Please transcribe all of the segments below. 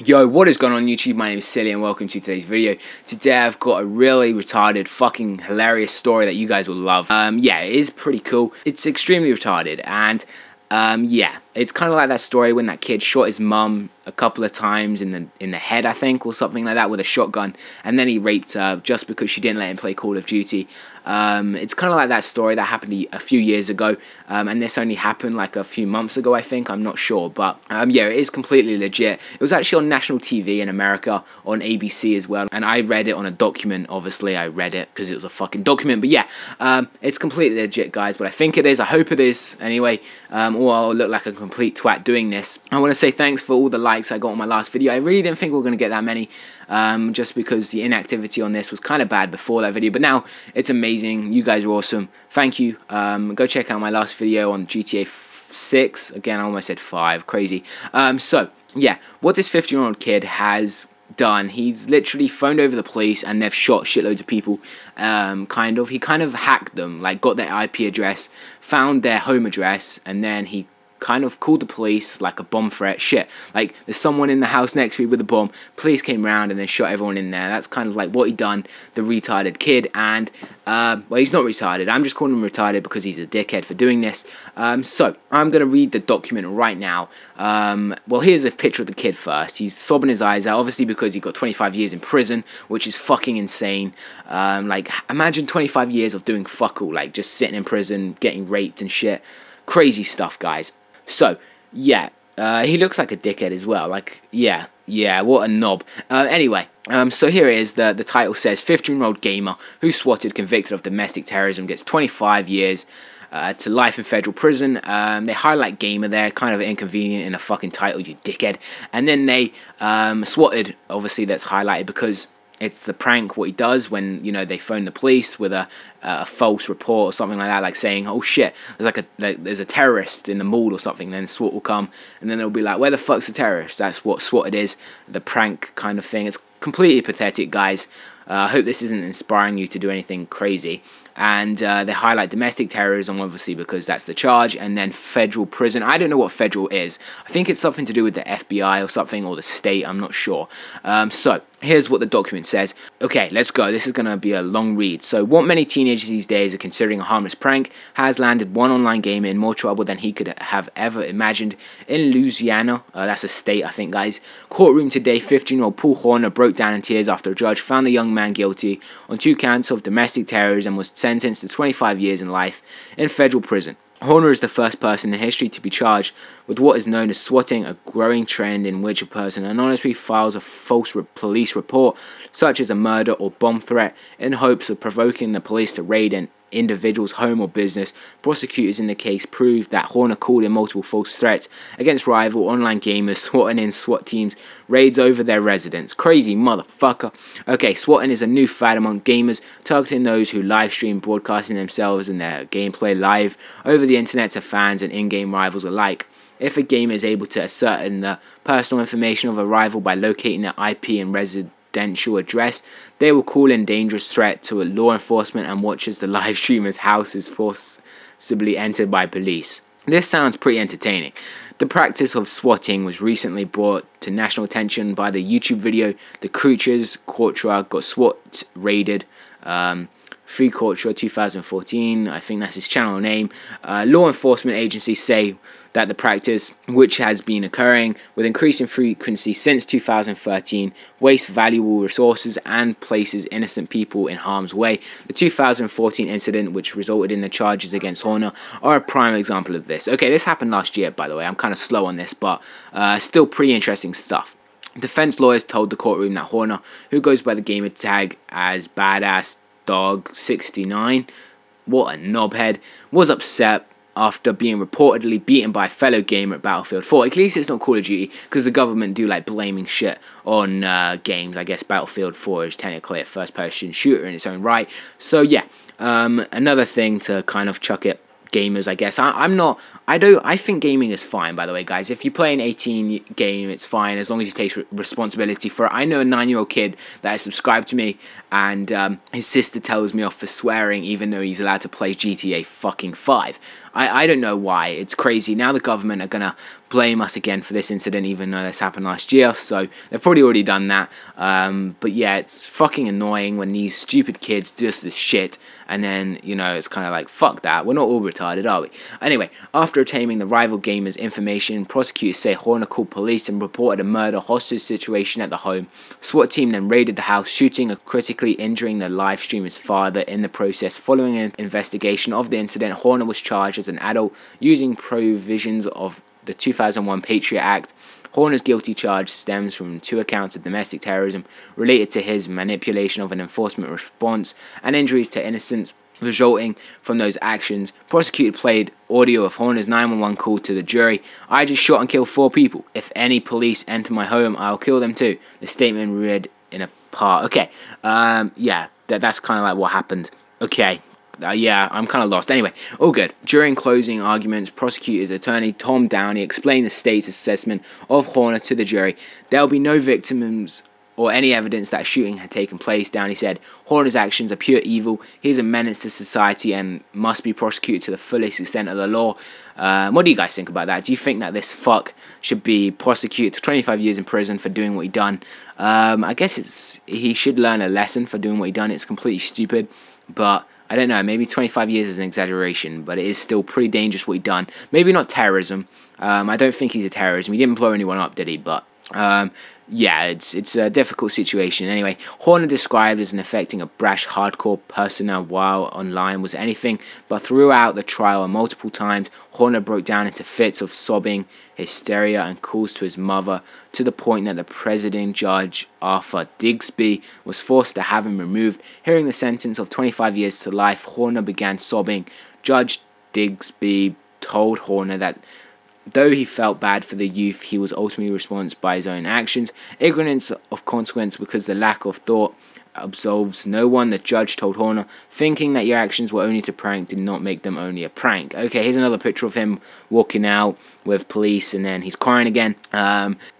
Yo, what is going on YouTube? My name is Silly and welcome to today's video. Today I've got a really retarded, fucking hilarious story that you guys will love. Yeah, it is pretty cool. It's extremely retarded and yeah, it's kind of like that story when that kid shot his mum a couple of times in the head, I think, or something like that with a shotgun, and then he raped her just because she didn't let him play Call of Duty. It's kind of like that story that happened a few years ago, and this only happened like a few months ago, I think. I'm not sure, but yeah, it is completely legit. It was actually on national TV in America, on ABC as well, and I read it on a document. Obviously, I read it because it was a fucking document, but yeah, it's completely legit, guys, but I think it is. I hope it is, anyway, or I'll look like a complete twat doing this. I want to say thanks for all the likes I got on my last video. I really didn't think we were going to get that many, just because the inactivity on this was kind of bad before that video, but now it's amazing. You guys are awesome. Thank you. Go check out my last video on GTA 6. Again, I almost said 5. Crazy. So, yeah, what this 15-year-old kid has done, he's literally phoned over the police and they've shot shitloads of people. He kind of hacked them, like got their IP address, found their home address, and then he kind of called the police like a bomb threat. Shit, like there's someone in the house next to me with a bomb. Police came round and then shot everyone in there. That's kind of like what he done, the retarded kid. And well, he's not retarded. I'm just calling him retarded because he's a dickhead for doing this. So I'm gonna read the document right now. Well, here's a picture of the kid first. He's sobbing his eyes out, obviously because he got 25 years in prison, which is fucking insane. Like imagine 25 years of doing fuck all, like just sitting in prison, getting raped and shit. Crazy stuff, guys. So, yeah, he looks like a dickhead as well. Like, yeah, what a knob. Anyway, so here it is. The title says, 15-year-old gamer who swatted convicted of domestic terrorism gets 25 years to life in federal prison. They highlight gamer there, kind of inconvenient in a fucking title, you dickhead. And then they swatted, obviously that's highlighted because it's the prank, what he does when, you know, they phone the police with a false report or something like that, like saying, oh shit, there's a terrorist in the mall or something. Then SWAT will come and then they'll be like, where the fuck's the terrorist? That's what swatted is, the prank kind of thing. It's completely pathetic, guys. I hope this isn't inspiring you to do anything crazy. And they highlight domestic terrorism, obviously, because that's the charge, and then federal prison. I don't know what federal is. I think it's something to do with the FBI or something, or the state, I'm not sure. So, here's what the document says. Okay, let's go. This is going to be a long read. So, what many teenagers these days are considering a harmless prank has landed one online gamer in more trouble than he could have ever imagined. In Louisiana, that's a state, I think, guys. Courtroom today, 15-year-old Paul Horner broke down in tears after a judge found the young man guilty on 2 counts of domestic terrorism and was sentenced to 25 years in life in federal prison. Horner is the first person in history to be charged with what is known as swatting, a growing trend in which a person anonymously files a false police report, such as a murder or bomb threat, in hopes of provoking the police to raid an individual's home or business. Prosecutors in the case proved that Horner called in multiple false threats against rival online gamers, swatting in SWAT teams raids over their residence. Crazy motherfucker. Okay, swatting is a new fad among gamers, targeting those who live stream, broadcasting themselves and their gameplay live over the internet to fans and in-game rivals alike. If a gamer is able to ascertain the personal information of a rival by locating their IP and residential address, they will call in dangerous threat to law enforcement and watch as the live streamer's house is forcibly entered by police. This sounds pretty entertaining. The practice of swatting was recently brought to national attention by the YouTube video The Creatures Courtroom got SWAT raided. Free Courtroom 2014, I think that's his channel name. Law enforcement agencies say that the practice, which has been occurring with increasing frequency since 2013, wastes valuable resources and places innocent people in harm's way. The 2014 incident, which resulted in the charges against Horner, are a prime example of this. Okay, this happened last year, by the way. I'm kind of slow on this, but still pretty interesting stuff. Defense lawyers told the courtroom that Horner, who goes by the gamer tag as Badass Dog 69, what a knobhead, was upset after being reportedly beaten by a fellow gamer at Battlefield 4. At least it's not Call of Duty, because the government do like blaming shit on games. I guess Battlefield 4 is technically a first-person shooter in its own right. So yeah, another thing to kind of chuck it gamers, I guess. I think gaming is fine, by the way, guys. If you play an 18 game, it's fine, as long as you take responsibility for it. I know a 9-year-old kid that has subscribed to me, and his sister tells me off for swearing, even though he's allowed to play GTA fucking 5. I don't know why. It's crazy. Now the government are going to blame us again for this incident, even though this happened last year. So they've probably already done that. But yeah, it's fucking annoying when these stupid kids do this shit. And then, you know, it's kind of like, fuck that. We're not all retarded, are we? Anyway, after obtaining the rival gamers' information, prosecutors say Horner called police and reported a murder hostage situation at the home. SWAT team then raided the house, shooting and critically injuring the live streamer's father in the process. Following an investigation of the incident, Horner was charged as an adult using provisions of the 2001 Patriot Act. Horner's guilty charge stems from 2 accounts of domestic terrorism related to his manipulation of an enforcement response and injuries to innocents resulting from those actions. Prosecutor played audio of Horner's 911 call to the jury. "I just shot and killed 4 people. If any police enter my home, I'll kill them too." The statement read in a part. Okay, yeah, that's kind of like what happened. Okay. Yeah, I'm kind of lost. Anyway, all good. During closing arguments, prosecutor's attorney Tom Downey explained the state's assessment of Horner to the jury. "There will be no victims or any evidence that a shooting had taken place," Downey said. "Horner's actions are pure evil. He is a menace to society and must be prosecuted to the fullest extent of the law." What do you guys think about that? Do you think that this fuck should be prosecuted to 25 years in prison for doing what he done? I guess he should learn a lesson for doing what he done. It's completely stupid, but I don't know, maybe 25 years is an exaggeration, but it is still pretty dangerous what he done. Maybe not terrorism. I don't think he's a terrorist. He didn't blow anyone up, did he? But yeah, it's a difficult situation. Anyway, Horner described as an affecting a brash, hardcore persona while online was anything but throughout the trial, and multiple times Horner broke down into fits of sobbing, hysteria, and calls to his mother, to the point that the presiding judge, Arthur Digsby, was forced to have him removed. Hearing the sentence of 25 years to life, Horner began sobbing. Judge Digsby told Horner that though he felt bad for the youth, he was ultimately responsible by his own actions. Ignorance of consequence because the lack of thought absolves no one, the judge told Horner. Thinking that your actions were only to prank did not make them only a prank. Okay, here's another picture of him walking out with police, and then he's crying again.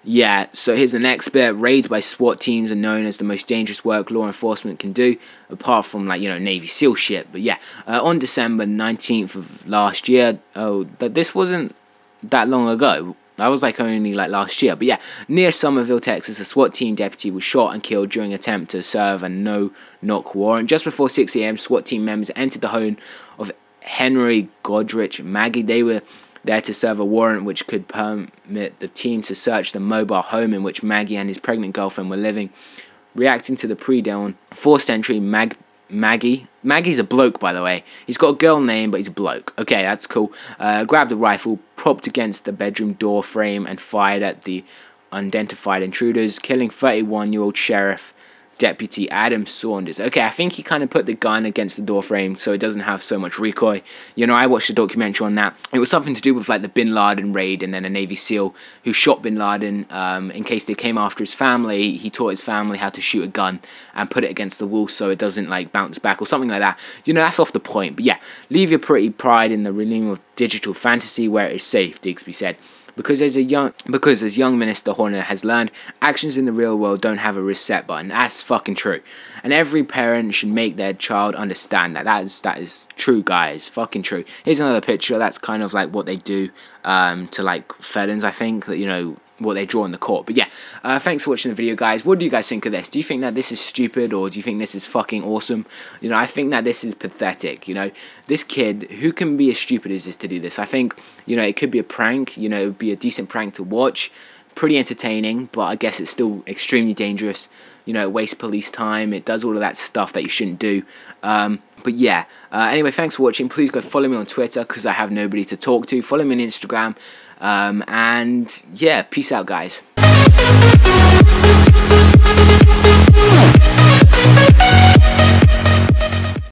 Yeah, so here's the next bit. Raids by SWAT teams are known as the most dangerous work law enforcement can do, apart from, like, you know, Navy SEAL shit. But yeah, on December 19th of last year, this wasn't that long ago. That was like only like last year. But yeah, near Somerville, Texas, a SWAT team deputy was shot and killed during an attempt to serve a no-knock warrant. Just before 6 a.m., SWAT team members entered the home of Henry Godrich Maggie. They were there to serve a warrant which could permit the team to search the mobile home in which Maggie and his pregnant girlfriend were living. Reacting to the pre-dawn forced entry, Maggie's a bloke, by the way. He's got a girl name, but he's a bloke. Okay, that's cool. Grabbed a rifle, propped against the bedroom door frame, and fired at the unidentified intruders, killing 31-year-old Sheriff Deputy Adam Saunders. Okay, I think he kind of put the gun against the door frame so it doesn't have so much recoil. You know, I watched a documentary on that. It was something to do with like the Bin Laden raid, and then a Navy SEAL who shot Bin Laden in case they came after his family. He taught his family how to shoot a gun and put it against the wall so it doesn't like bounce back or something like that. You know, that's off the point. But yeah, leave your pretty pride in the realm of digital fantasy where it is safe, Digsby said. Because as young Minister Horner has learned, actions in the real world don't have a reset button. That's fucking true. And every parent should make their child understand that. That is true, guys. Fucking true. Here's another picture. That's kind of like what they do to like felons, I think. You know, what they draw in the court. But yeah, thanks for watching the video, guys. What do you guys think of this? Do you think that this is stupid, or do you think this is fucking awesome? You know, I think that this is pathetic. You know, this kid, who can be as stupid as this to do this? I think, you know, it could be a prank. You know, it would be a decent prank to watch. Pretty entertaining, but I guess it's still extremely dangerous. You know, it wastes police time. It does all of that stuff that you shouldn't do. But yeah, anyway, thanks for watching. Please go follow me on Twitter because I have nobody to talk to. Follow me on Instagram. And yeah, peace out, guys.